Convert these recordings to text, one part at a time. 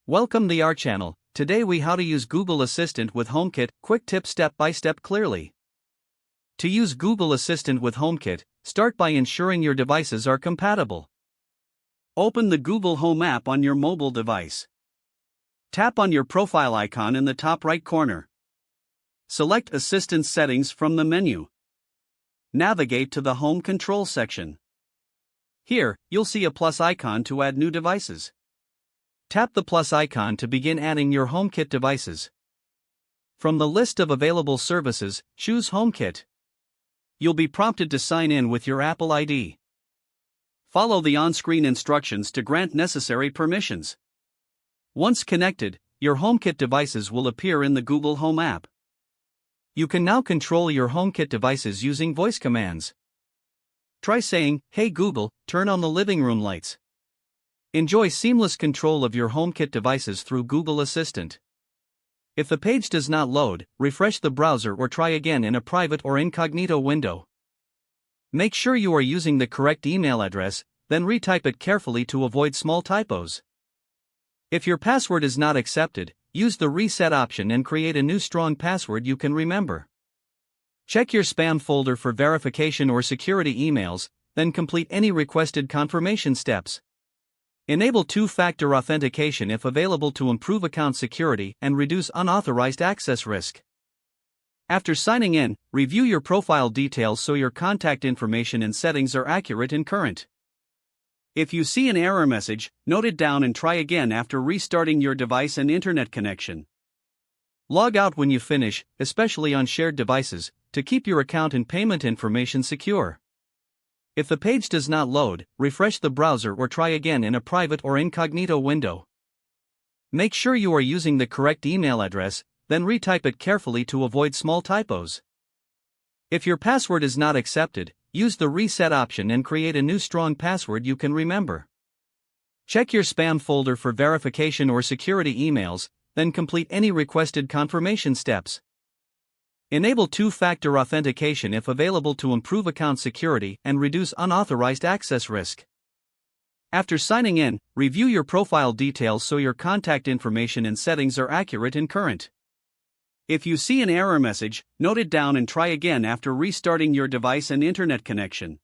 Welcome to our channel. Today we how to use Google Assistant with HomeKit, quick tip step by step clearly. To use Google Assistant with HomeKit, start by ensuring your devices are compatible. Open the Google Home app on your mobile device. Tap on your profile icon in the top right corner. Select Assistant Settings from the menu. Navigate to the Home Control section. Here, you'll see a plus icon to add new devices. Tap the plus icon to begin adding your HomeKit devices. From the list of available services, choose HomeKit. You'll be prompted to sign in with your Apple ID. Follow the on-screen instructions to grant necessary permissions. Once connected, your HomeKit devices will appear in the Google Home app. You can now control your HomeKit devices using voice commands. Try saying, "Hey Google, turn on the living room lights." Enjoy seamless control of your HomeKit devices through Google Assistant. If the page does not load, refresh the browser or try again in a private or incognito window. Make sure you are using the correct email address, then retype it carefully to avoid small typos. If your password is not accepted, use the reset option and create a new strong password you can remember. Check your spam folder for verification or security emails, then complete any requested confirmation steps. Enable two-factor authentication if available to improve account security and reduce unauthorized access risk. After signing in, review your profile details so your contact information and settings are accurate and current. If you see an error message, note it down and try again after restarting your device and internet connection. Log out when you finish, especially on shared devices, to keep your account and payment information secure. If the page does not load, refresh the browser or try again in a private or incognito window. Make sure you are using the correct email address, then retype it carefully to avoid small typos. If your password is not accepted, use the reset option and create a new strong password you can remember. Check your spam folder for verification or security emails, then complete any requested confirmation steps. Enable two-factor authentication if available to improve account security and reduce unauthorized access risk. After signing in, review your profile details so your contact information and settings are accurate and current. If you see an error message, note it down and try again after restarting your device and internet connection.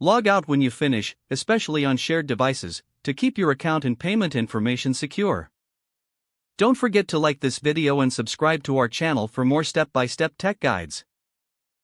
Log out when you finish, especially on shared devices, to keep your account and payment information secure. Don't forget to like this video and subscribe to our channel for more step-by-step tech guides.